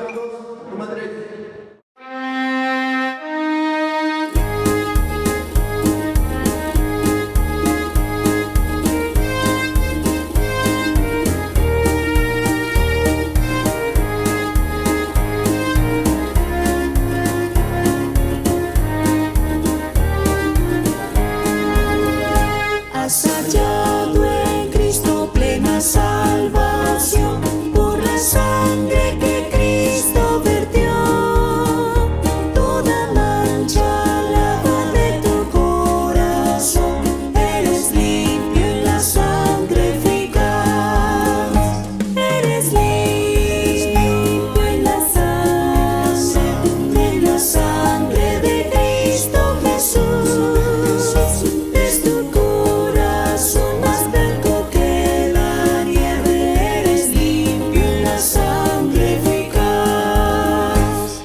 Número 3. Has hallado en Cristo plena salvación por la sangre que Cristo vertió. Toda mancha lava de tu corazón, eres limpio en la sangre eficaz. Eres limpio en la sangre de Cristo Jesús. Es tu corazón más blanco que la nieve, eres limpio en la sangre eficaz.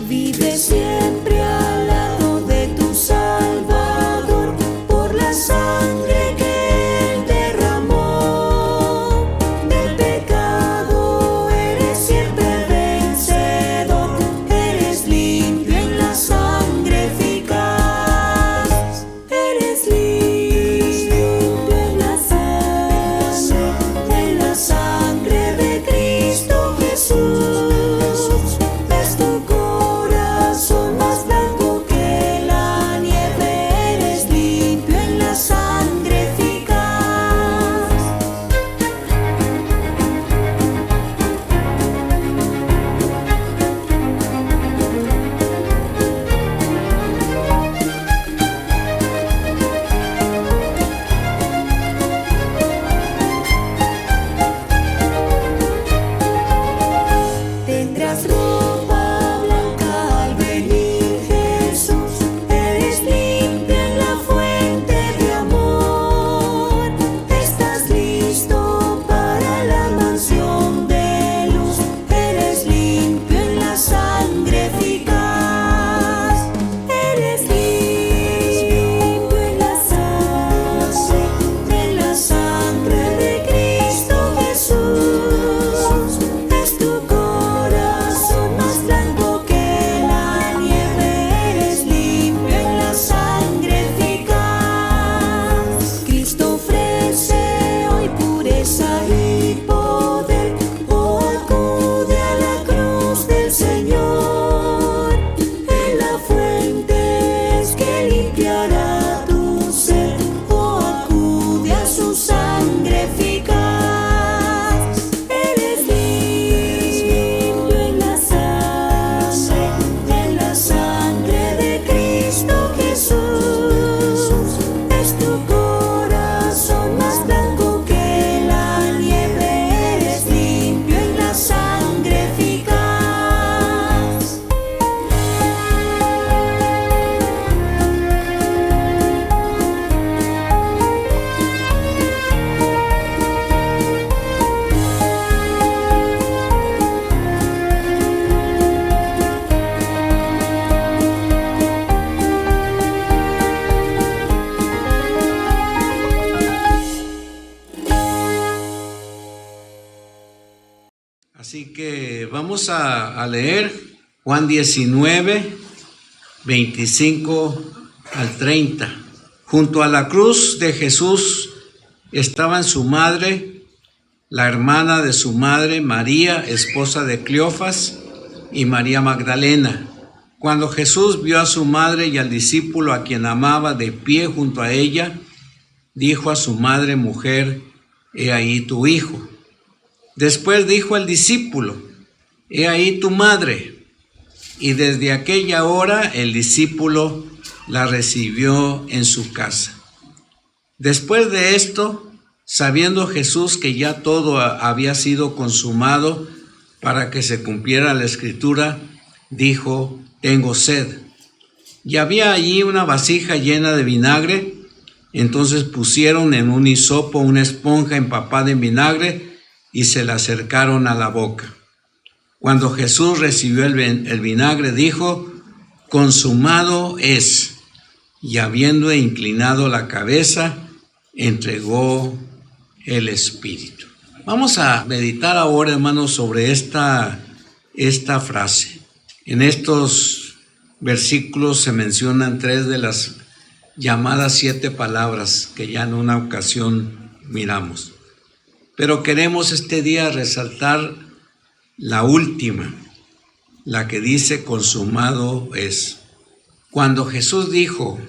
Vive siempre al lado de tu Salvador por la sangre que Él derramó. Del pecado eres siempre vencedor, eres limpio en la sangre eficaz. Eres limpio en la sangre de Cristo Jesús. Es tu corazón más blanco que la nieve, eres limpio en la sangre eficaz. Tendrás ropa blanca al venir Jesús, eres limpio en la fuente de amor. Estás listo para la mansión de luz, eres limpio en la sangre eficaz. Eres limpio en la sangre de Cristo Jesús. Es tu corazón más blanco que la nieve, eres limpio en la sangre eficaz. Cristo ofrece hoy pureza y poder, acude a la cruz del Señor. En la fuente es que limpiará tu ser, acude a su sangre eficaz. Eres limpio en la sangre de Cristo Jesús. Es tu corazón más blanco que la nieve, eres limpio en la sangre eficaz. Así que vamos a leer Juan 19, 25 al 30. Junto a la cruz de Jesús estaban su madre, la hermana de su madre, María, esposa de Cleofas, y María Magdalena. Cuando Jesús vio a su madre y al discípulo a quien amaba de pie junto a ella, dijo a su madre: mujer, he ahí tu hijo. Después dijo al discípulo: he ahí tu madre. Y desde aquella hora el discípulo la recibió en su casa. Después de esto, sabiendo Jesús que ya todo había sido consumado para que se cumpliera la escritura, dijo: tengo sed. Y había allí una vasija llena de vinagre. Entonces pusieron en un hisopo una esponja empapada en vinagre y se la acercaron a la boca. Cuando Jesús recibió el vinagre, dijo: consumado es. Y habiendo inclinado la cabeza, entregó el Espíritu. Vamos a meditar ahora, hermanos, sobre esta esta frase. En estos versículos se mencionan 3 de las llamadas 7 palabras que ya en una ocasión miramos. Pero queremos este día resaltar la última, la que dice consumado es. Cuando Jesús dijo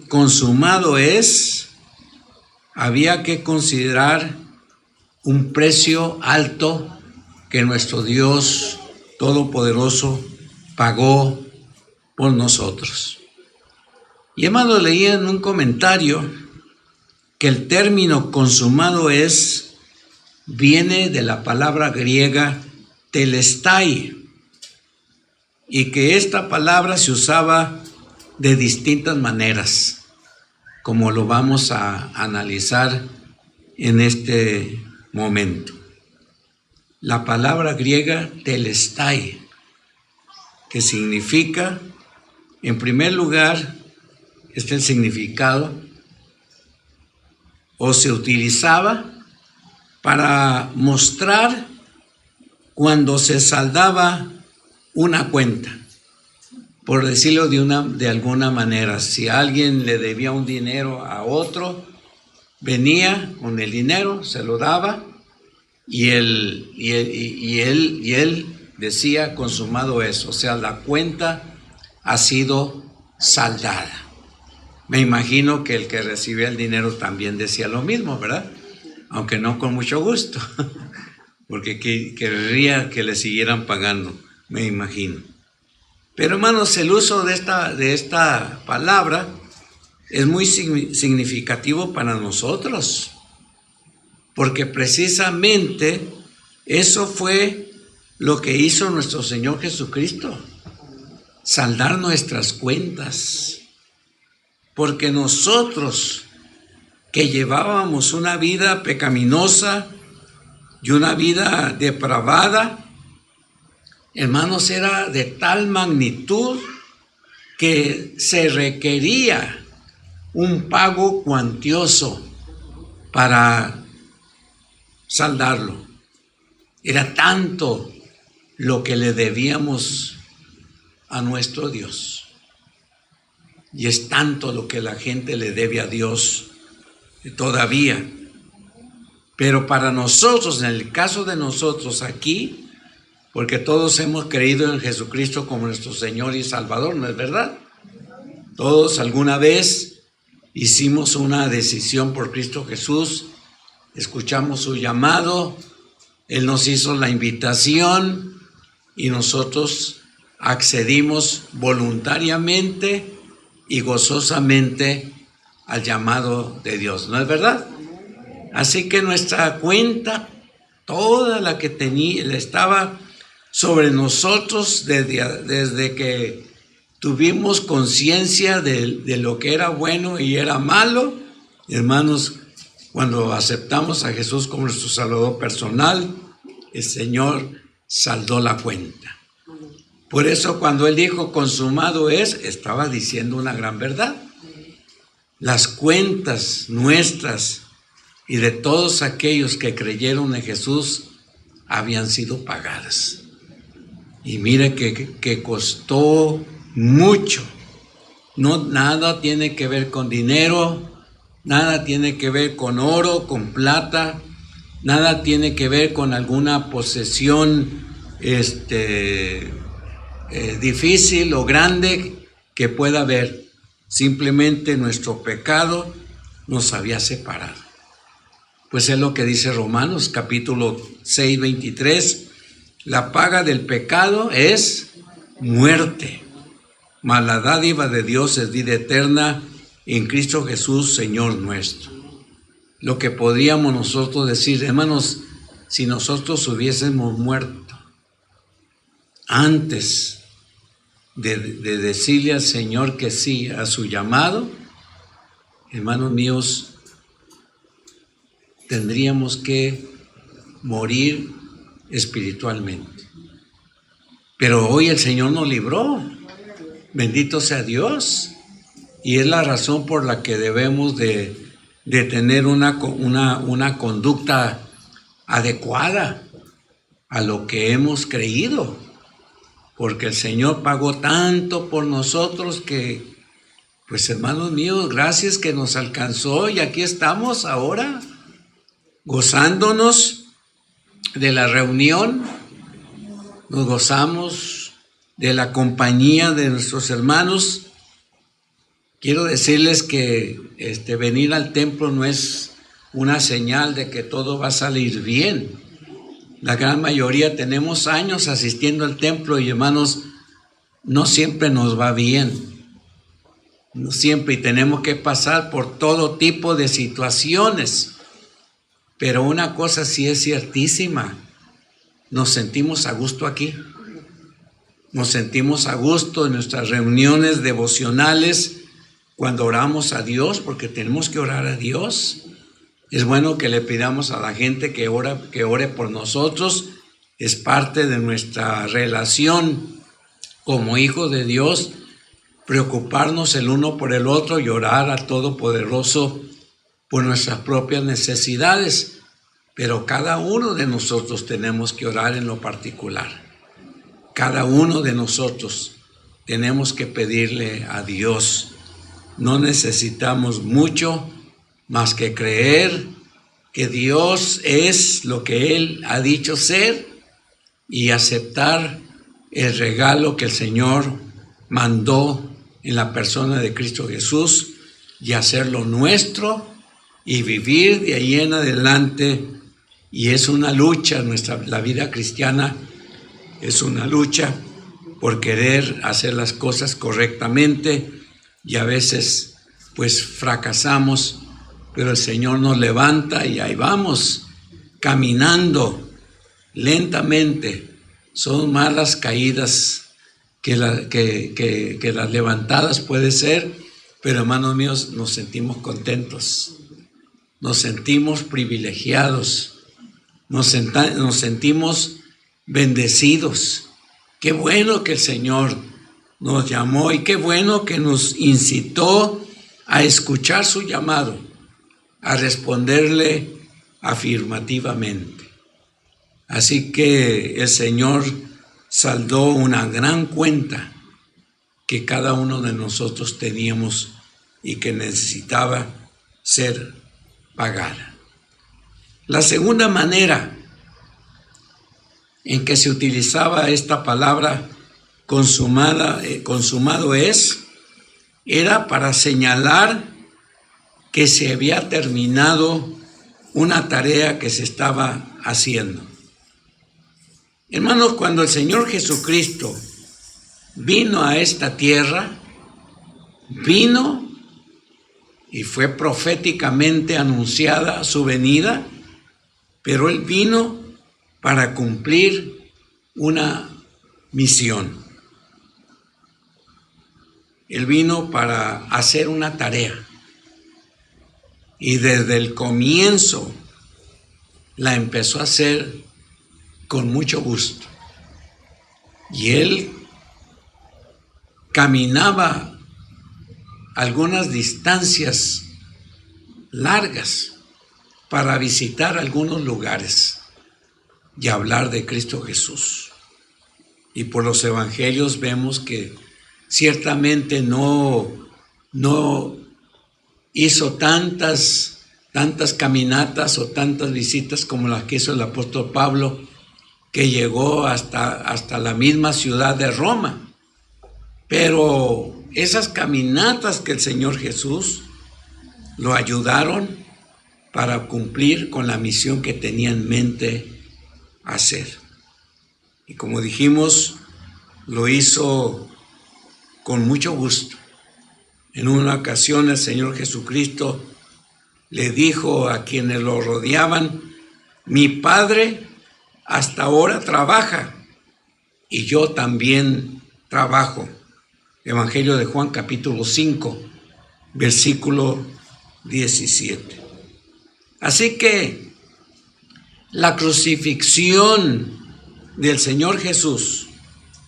consumado es, había que considerar un precio alto que nuestro Dios Todopoderoso pagó por nosotros. Y hermano, leí en un comentario que el término consumado es, viene de la palabra griega telestai, y que esta palabra se usaba de distintas maneras, como lo vamos a analizar en este momento. La palabra griega telestai, que significa, en primer lugar, este es el significado, o se utilizaba para mostrar cuando se saldaba una cuenta, por decirlo de alguna manera. Si alguien le debía un dinero a otro, venía con el dinero, se lo daba, y él decía consumado eso, o sea, la cuenta ha sido saldada. Me imagino que el que recibía el dinero también decía lo mismo, ¿verdad? Aunque no con mucho gusto, porque querría que le siguieran pagando, me imagino. Pero hermanos, el uso de esta palabra es muy significativo para nosotros, porque precisamente eso fue lo que hizo nuestro Señor Jesucristo, saldar nuestras cuentas. Porque nosotros que llevábamos una vida pecaminosa y una vida depravada, hermanos, era de tal magnitud que se requería un pago cuantioso para saldarlo. Era tanto lo que le debíamos a nuestro Dios. Y es tanto lo que la gente le debe a Dios todavía. Pero para nosotros, en el caso de nosotros aquí, porque todos hemos creído en Jesucristo como nuestro Señor y Salvador, ¿no es verdad? Todos alguna vez hicimos una decisión por Cristo Jesús, escuchamos su llamado, Él nos hizo la invitación y nosotros accedimos voluntariamente y gozosamente al llamado de Dios, ¿no es verdad? Así que nuestra cuenta, toda la que estaba sobre nosotros desde que tuvimos conciencia de lo que era bueno y era malo, hermanos, cuando aceptamos a Jesús como nuestro Salvador personal, el Señor saldó la cuenta. Por eso cuando Él dijo consumado es, estaba diciendo una gran verdad. Las cuentas nuestras y de todos aquellos que creyeron en Jesús habían sido pagadas. Y mire que costó mucho. No, nada tiene que ver con dinero, nada tiene que ver con oro, con plata, nada tiene que ver con alguna posesión difícil o grande que pueda haber. Simplemente nuestro pecado nos había separado. Pues es lo que dice Romanos capítulo 6, 23. La paga del pecado es muerte, mas la dádiva de Dios es vida eterna en Cristo Jesús, Señor nuestro. Lo que podríamos nosotros decir, hermanos, si nosotros hubiésemos muerto antes de decirle al Señor que sí a su llamado, hermanos míos, tendríamos que morir espiritualmente. Pero hoy el Señor nos libró, bendito sea Dios, y es la razón por la que debemos de tener una conducta adecuada a lo que hemos creído. porque el Señor pagó tanto por nosotros que, pues hermanos míos, gracias que nos alcanzó y aquí estamos ahora gozándonos de la reunión, nos gozamos de la compañía de nuestros hermanos. Quiero decirles que venir al templo no es una señal de que todo va a salir bien. La gran mayoría tenemos años asistiendo al templo y hermanos, no siempre nos va bien. No siempre, y tenemos que pasar por todo tipo de situaciones. Pero una cosa sí es ciertísima, nos sentimos a gusto aquí. Nos sentimos a gusto en nuestras reuniones devocionales cuando oramos a Dios, porque tenemos que orar a Dios. Es bueno que le pidamos a la gente que ore por nosotros. Es parte de nuestra relación como hijos de Dios, preocuparnos el uno por el otro y orar al Todopoderoso por nuestras propias necesidades. Pero cada uno de nosotros tenemos que orar en lo particular. Cada uno de nosotros tenemos que pedirle a Dios. No necesitamos mucho más que creer que Dios es lo que Él ha dicho ser y aceptar el regalo que el Señor mandó en la persona de Cristo Jesús y hacerlo nuestro y vivir de ahí en adelante. Y es una lucha, la vida cristiana es una lucha por querer hacer las cosas correctamente y a veces pues fracasamos, pero el Señor nos levanta y ahí vamos, caminando lentamente. Son más las caídas que las levantadas puede ser, pero hermanos míos, nos sentimos contentos, nos sentimos privilegiados, nos sentimos bendecidos. Qué bueno que el Señor nos llamó y qué bueno que nos incitó a escuchar su llamado, a responderle afirmativamente. Así que el Señor saldó una gran cuenta que cada uno de nosotros teníamos y que necesitaba ser pagada. La segunda manera en que se utilizaba esta palabra consumado era para señalar que se había terminado una tarea que se estaba haciendo. Hermanos, cuando el Señor Jesucristo vino a esta tierra, vino y fue proféticamente anunciada su venida, pero Él vino para cumplir una misión. Él vino para hacer una tarea. Y desde el comienzo la empezó a hacer con mucho gusto. Y Él caminaba algunas distancias largas para visitar algunos lugares y hablar de Cristo Jesús. Y por los evangelios vemos que ciertamente no hizo tantas caminatas o tantas visitas como las que hizo el apóstol Pablo, que llegó hasta la misma ciudad de Roma. Pero esas caminatas que el Señor Jesús lo ayudaron para cumplir con la misión que tenía en mente hacer. Y como dijimos, lo hizo con mucho gusto. En una ocasión el Señor Jesucristo le dijo a quienes lo rodeaban: mi Padre hasta ahora trabaja y yo también trabajo. Evangelio de Juan capítulo 5, versículo 17. Así que la crucifixión del Señor Jesús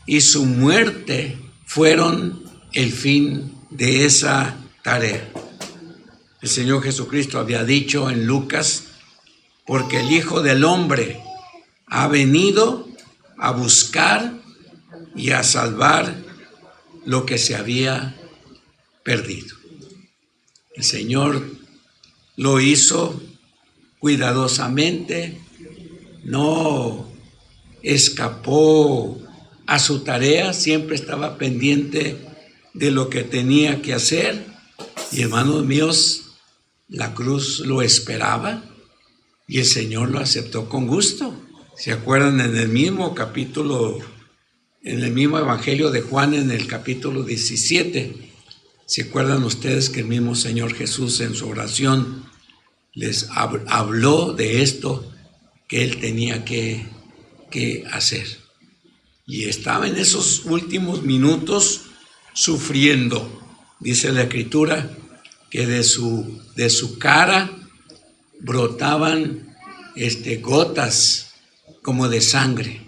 y su muerte fueron el fin de esa tarea. El Señor Jesucristo había dicho en Lucas: porque el Hijo del Hombre ha venido a buscar y a salvar lo que se había perdido. El Señor lo hizo cuidadosamente, no escapó a su tarea, siempre estaba pendiente de lo que tenía que hacer. Y hermanos míos, la cruz lo esperaba y el Señor lo aceptó con gusto. ¿Se acuerdan en el mismo capítulo, en el mismo Evangelio de Juan, en el capítulo 17? ¿Se acuerdan ustedes que el mismo Señor Jesús en su oración les habló de esto que Él tenía que hacer? Y estaba en esos últimos minutos sufriendo. Dice la Escritura que de su cara brotaban gotas como de sangre.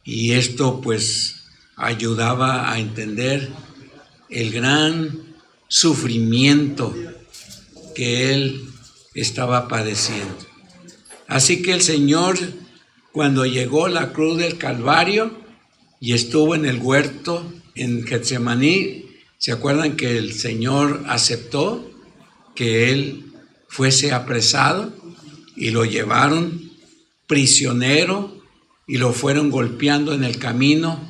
Y esto pues ayudaba a entender el gran sufrimiento que él estaba padeciendo. Así que el Señor, cuando llegó a la cruz del Calvario y estuvo en el huerto en Getsemaní, ¿se acuerdan que el Señor aceptó que él fuese apresado y lo llevaron prisionero y lo fueron golpeando en el camino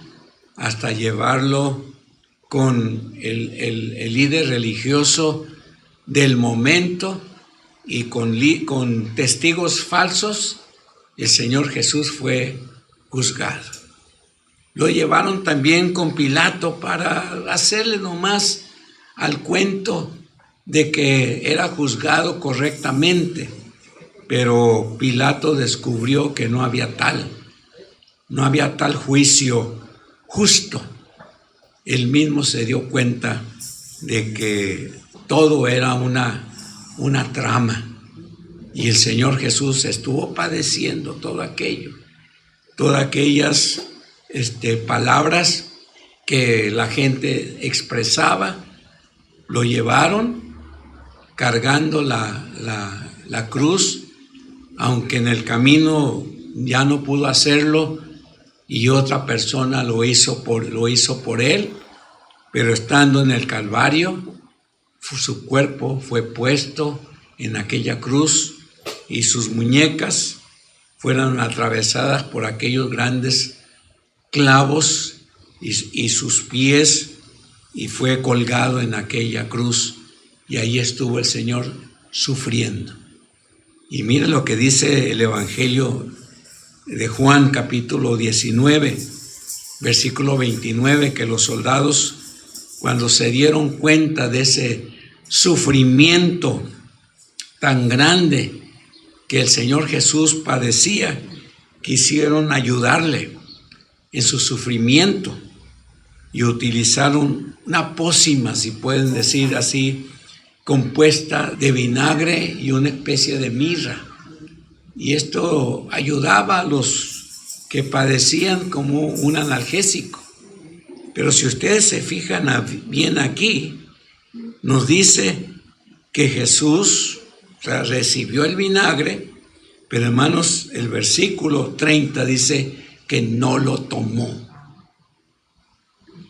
hasta llevarlo con el líder religioso del momento y con testigos falsos? El Señor Jesús fue juzgado. Lo llevaron también con Pilato para hacerle nomás al cuento de que era juzgado correctamente, pero Pilato descubrió que no había tal juicio justo. Él mismo se dio cuenta de que todo era una trama, y el Señor Jesús estuvo padeciendo todo aquello, todas aquellas palabras que la gente expresaba. Lo llevaron cargando la cruz, aunque en el camino ya no pudo hacerlo y otra persona lo hizo por él, pero estando en el Calvario, su cuerpo fue puesto en aquella cruz y sus muñecas fueron atravesadas por aquellos grandes clavos y sus pies, y fue colgado en aquella cruz, y ahí estuvo el Señor sufriendo. Y mire lo que dice el Evangelio de Juan, capítulo 19, versículo 29, que los soldados, cuando se dieron cuenta de ese sufrimiento tan grande que el Señor Jesús padecía, quisieron ayudarle en su sufrimiento y utilizaron una pócima, si pueden decir así, compuesta de vinagre y una especie de mirra. Y esto ayudaba a los que padecían como un analgésico. Pero si ustedes se fijan bien aquí, nos dice que Jesús recibió el vinagre, pero hermanos, el versículo 30 dice que no lo tomó.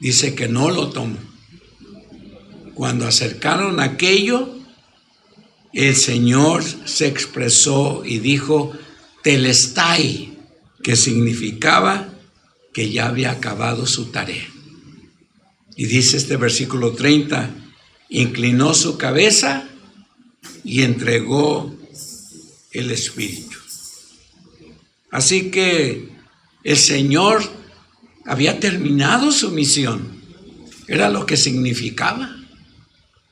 Dice que no lo tomó. Cuando acercaron aquello, el Señor se expresó y dijo telestai, que significaba que ya había acabado su tarea. Y dice este versículo 30, inclinó su cabeza y entregó el Espíritu. Así que el Señor había terminado su misión. Era lo que significaba.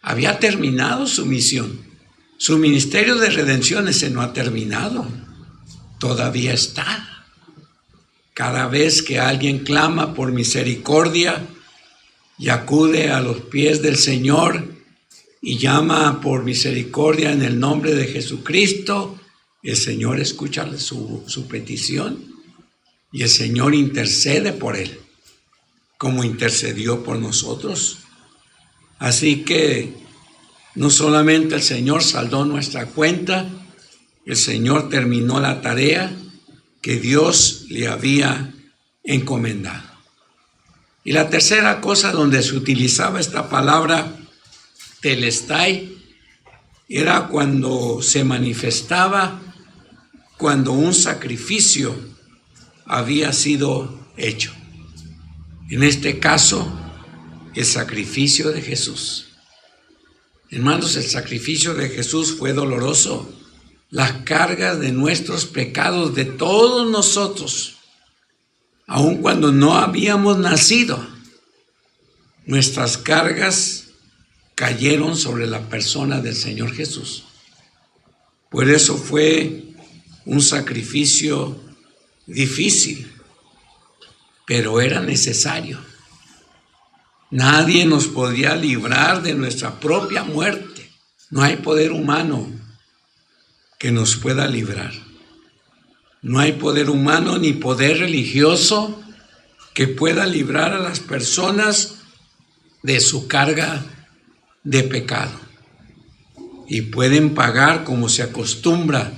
Había terminado su misión. Su ministerio de redención ese no ha terminado. Todavía está. Cada vez que alguien clama por misericordia y acude a los pies del Señor y llama por misericordia en el nombre de Jesucristo, el Señor escucha su petición y el Señor intercede por él, como intercedió por nosotros. Así que no solamente el Señor saldó nuestra cuenta, el Señor terminó la tarea que Dios le había encomendado. Y la tercera cosa donde se utilizaba esta palabra telestai era cuando se manifestaba, cuando un sacrificio había sido hecho. En este caso, el sacrificio de Jesús. Hermanos, el sacrificio de Jesús fue doloroso. Las cargas de nuestros pecados, de todos nosotros, aun cuando no habíamos nacido, nuestras cargas cayeron sobre la persona del Señor Jesús. Por eso fue un sacrificio difícil, pero era necesario. Nadie nos podía librar de nuestra propia muerte. No hay poder humano que nos pueda librar. No hay poder humano ni poder religioso que pueda librar a las personas de su carga de pecado. Y pueden pagar, como se acostumbra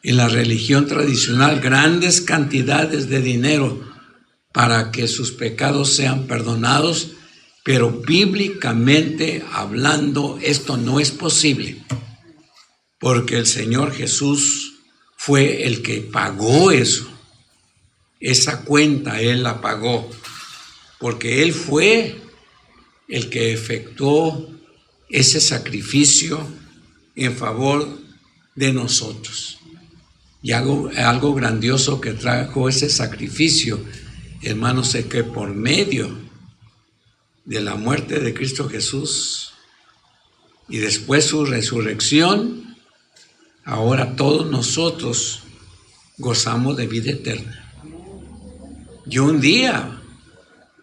en la religión tradicional, grandes cantidades de dinero para que sus pecados sean perdonados, pero bíblicamente hablando esto no es posible, porque el Señor Jesús fue el que pagó eso. Esa cuenta Él la pagó, porque Él fue el que efectuó ese sacrificio en favor de nosotros. Y algo grandioso que trajo ese sacrificio, hermanos, es que por medio de la muerte de Cristo Jesús y después su resurrección, ahora todos nosotros gozamos de vida eterna. Y un día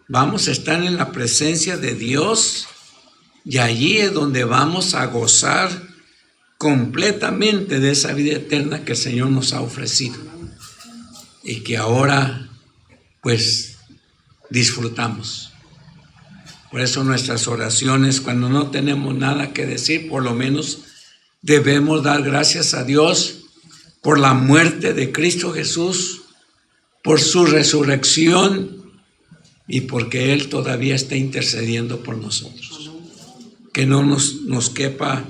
vamos a estar en la presencia de Dios, y allí es donde vamos a gozar completamente de esa vida eterna que el Señor nos ha ofrecido y que ahora pues disfrutamos. Por eso nuestras oraciones, cuando no tenemos nada que decir, por lo menos debemos dar gracias a Dios por la muerte de Cristo Jesús, por su resurrección y porque Él todavía está intercediendo por nosotros. Que no nos quepa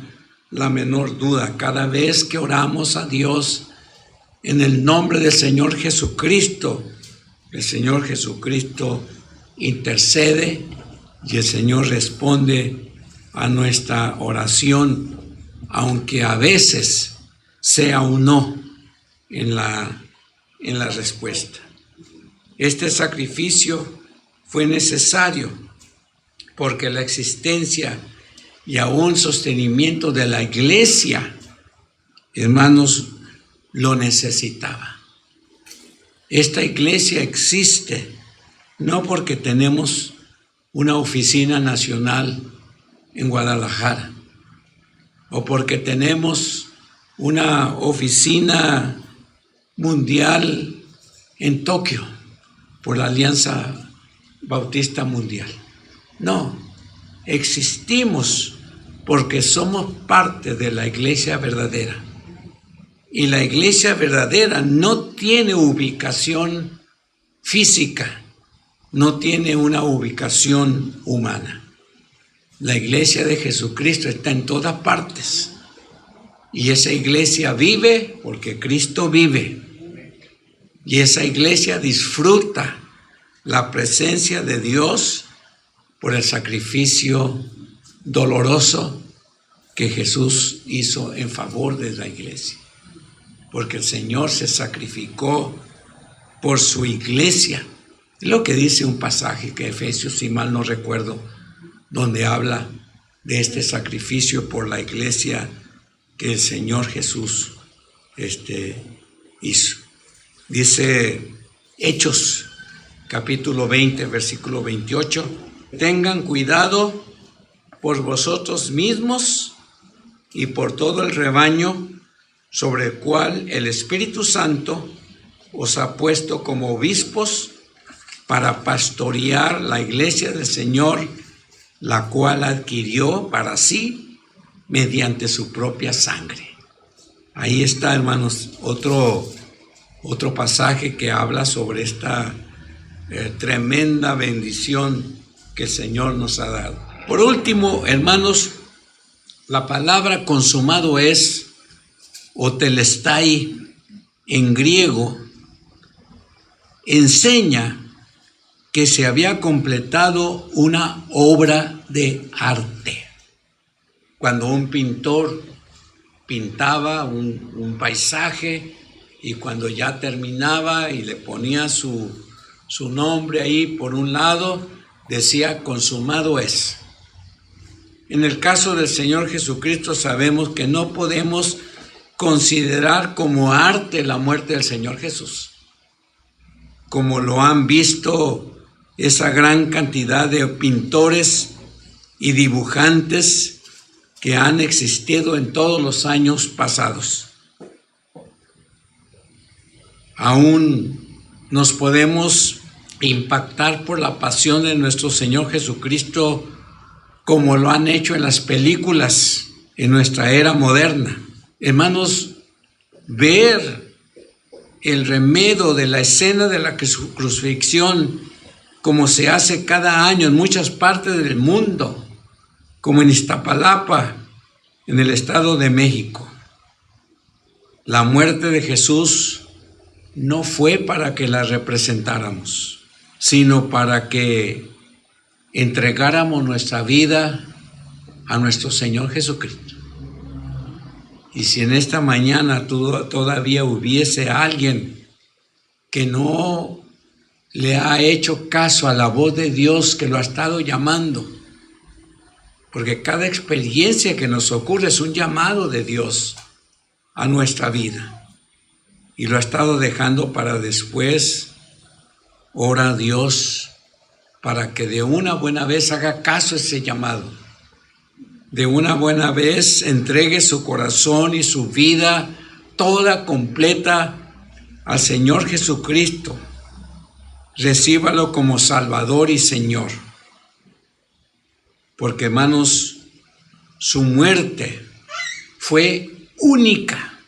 la menor duda, cada vez que oramos a Dios en el nombre del Señor Jesucristo, el Señor Jesucristo intercede y el Señor responde a nuestra oración, aunque a veces sea un no en la respuesta. Este sacrificio fue necesario porque la existencia y aún sostenimiento de la iglesia, hermanos, lo necesitaba. Esta iglesia existe no porque tenemos una oficina nacional en Guadalajara o porque tenemos una oficina mundial en Tokio por la Alianza Bautista Mundial. No, existimos porque somos parte de la iglesia verdadera. Y la iglesia verdadera no tiene ubicación física, no tiene una ubicación humana. La iglesia de Jesucristo está en todas partes. Y esa iglesia vive porque Cristo vive. Y esa iglesia disfruta la presencia de Dios por el sacrificio doloroso que Jesús hizo en favor de la iglesia. Porque el Señor se sacrificó por su iglesia. Es lo que dice un pasaje que Efesios, si mal no recuerdo, donde habla de este sacrificio por la iglesia que el Señor Jesús hizo. Dice Hechos, capítulo 20, versículo 28, tengan cuidado por vosotros mismos y por todo el rebaño sobre el cual el Espíritu Santo os ha puesto como obispos para pastorear la iglesia del Señor, la cual adquirió para sí mediante su propia sangre. Ahí está, hermanos, otro pasaje que habla sobre esta tremenda bendición que el Señor nos ha dado. Por último, hermanos, la palabra consumado es, o telestai en griego, enseña que se había completado una obra de arte. Cuando un pintor pintaba un paisaje y cuando ya terminaba y le ponía su nombre ahí por un lado, decía consumado es. En el caso del Señor Jesucristo sabemos que no podemos considerar como arte la muerte del Señor Jesús, como lo han visto esa gran cantidad de pintores y dibujantes que han existido en todos los años pasados. Aún nos podemos impactar por la pasión de nuestro Señor Jesucristo como lo han hecho en las películas en nuestra era moderna. Hermanos, ver el remedio de la escena de la crucifixión como se hace cada año en muchas partes del mundo, como en Iztapalapa, en el Estado de México. La muerte de Jesús no fue para que la representáramos, sino para que entregáramos nuestra vida a nuestro Señor Jesucristo. Y si en esta mañana todavía hubiese alguien que no le ha hecho caso a la voz de Dios que lo ha estado llamando, porque cada experiencia que nos ocurre es un llamado de Dios a nuestra vida, y lo ha estado dejando para después, ora a Dios para que de una buena vez haga caso a ese llamado, de una buena vez entregue su corazón y su vida toda completa al Señor Jesucristo. Recíbalo como Salvador y Señor. Porque, hermanos, su muerte fue única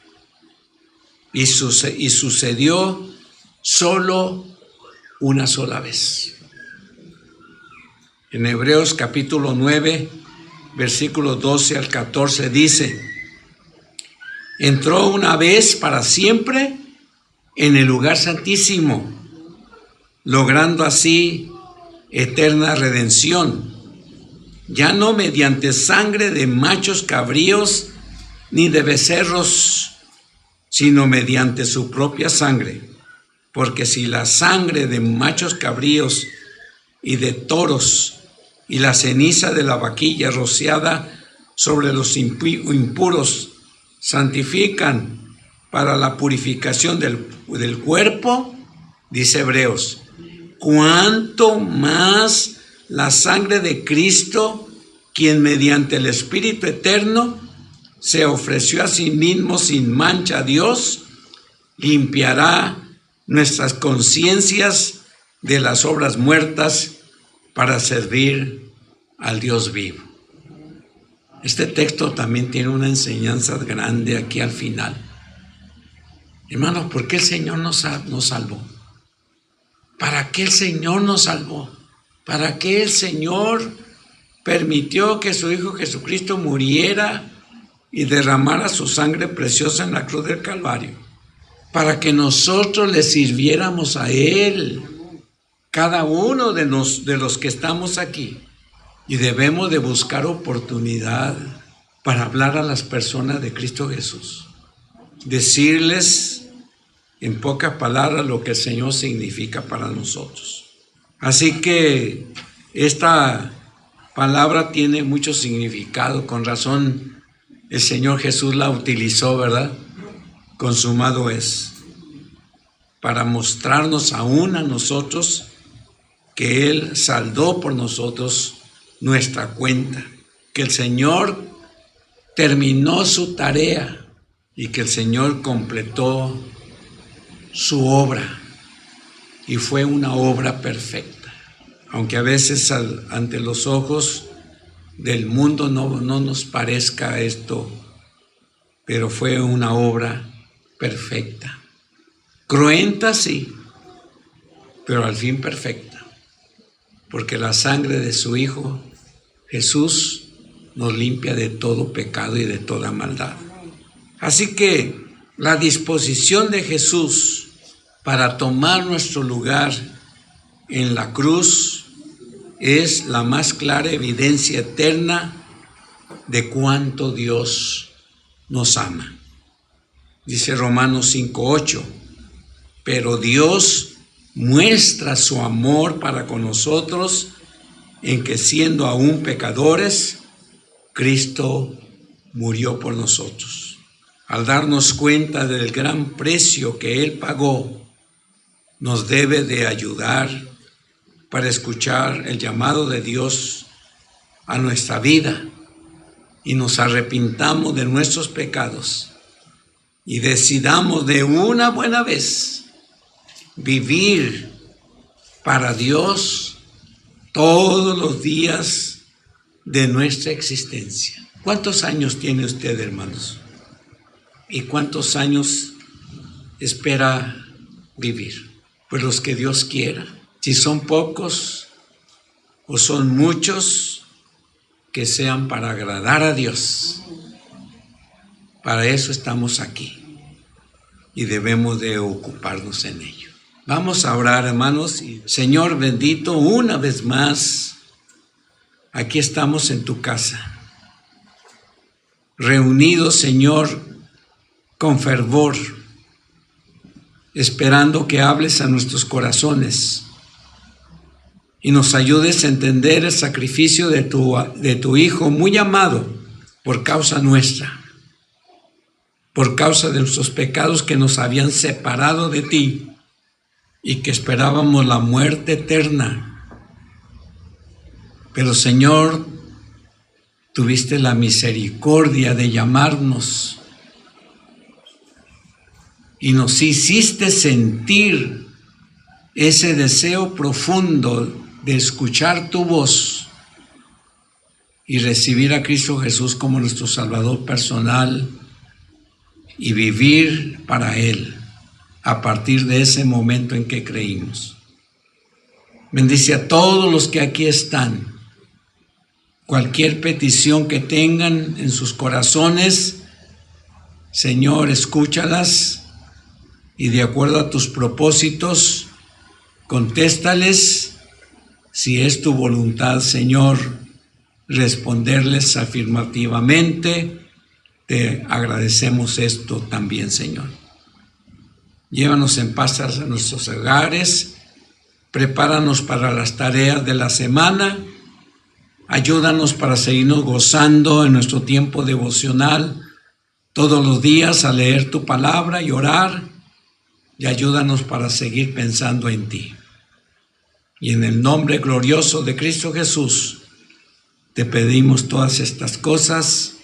y sucedió solo una sola vez. En Hebreos capítulo 9, versículos 12 al 14 dice: entró una vez para siempre en el lugar santísimo, logrando así eterna redención, ya no mediante sangre de machos cabríos ni de becerros, sino mediante su propia sangre. Porque si la sangre de machos cabríos y de toros y la ceniza de la vaquilla rociada sobre los impuros santifican para la purificación del cuerpo, dice Hebreos, cuánto más la sangre de Cristo, quien mediante el Espíritu Eterno se ofreció a sí mismo sin mancha a Dios, limpiará nuestras conciencias de las obras muertas para servir al Dios vivo. Este texto también tiene una enseñanza grande aquí al final. Hermanos, ¿por qué el Señor nos salvó? ¿Para qué el Señor nos salvó? ¿Para qué el Señor permitió que su Hijo Jesucristo muriera y derramara su sangre preciosa en la cruz del Calvario? Para que nosotros le sirviéramos a Él, cada uno de los que estamos aquí. Y debemos de buscar oportunidad para hablar a las personas de Cristo Jesús. Decirles en pocas palabras lo que el Señor significa para nosotros. Así que esta palabra tiene mucho significado. Con razón el Señor Jesús la utilizó, ¿verdad? Consumado es. Para mostrarnos aún a nosotros que Él saldó por nosotros nuestra cuenta, que el Señor terminó su tarea y que el Señor completó su obra, y fue una obra perfecta. Aunque a veces ante los ojos del mundo no nos parezca esto, pero fue una obra perfecta. Cruenta, sí, pero al fin perfecta, porque la sangre de su Hijo Jesús nos limpia de todo pecado y de toda maldad. Así que la disposición de Jesús para tomar nuestro lugar en la cruz es la más clara evidencia eterna de cuánto Dios nos ama. Dice Romanos 5:8, pero Dios muestra su amor para con nosotros en que siendo aún pecadores, Cristo murió por nosotros. Al darnos cuenta del gran precio que Él pagó, nos debe de ayudar para escuchar el llamado de Dios a nuestra vida y nos arrepintamos de nuestros pecados y decidamos de una buena vez vivir para Dios todos los días de nuestra existencia. ¿Cuántos años tiene usted, hermanos? ¿Y cuántos años espera vivir? Pues los que Dios quiera. Si son pocos o son muchos, que sean para agradar a Dios. Para eso estamos aquí y debemos de ocuparnos en ello. Vamos a orar, hermanos. Señor bendito, una vez más, aquí estamos en tu casa, reunidos, Señor, con fervor, esperando que hables a nuestros corazones y nos ayudes a entender el sacrificio de tu Hijo muy amado por causa nuestra, por causa de nuestros pecados que nos habían separado de ti y que esperábamos la muerte eterna. Pero Señor, tuviste la misericordia de llamarnos y nos hiciste sentir ese deseo profundo de escuchar tu voz y recibir a Cristo Jesús como nuestro Salvador personal y vivir para Él a partir de ese momento en que creímos. Bendice a todos los que aquí están. Cualquier petición que tengan en sus corazones, Señor, escúchalas y de acuerdo a tus propósitos, contéstales. Si es tu voluntad, Señor, responderles afirmativamente, te agradecemos esto también, Señor. Llévanos en paz a nuestros hogares, prepáranos para las tareas de la semana, ayúdanos para seguirnos gozando en nuestro tiempo devocional todos los días a leer tu palabra y orar, y ayúdanos para seguir pensando en ti. Y en el nombre glorioso de Cristo Jesús, te pedimos todas estas cosas.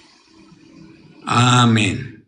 Amén.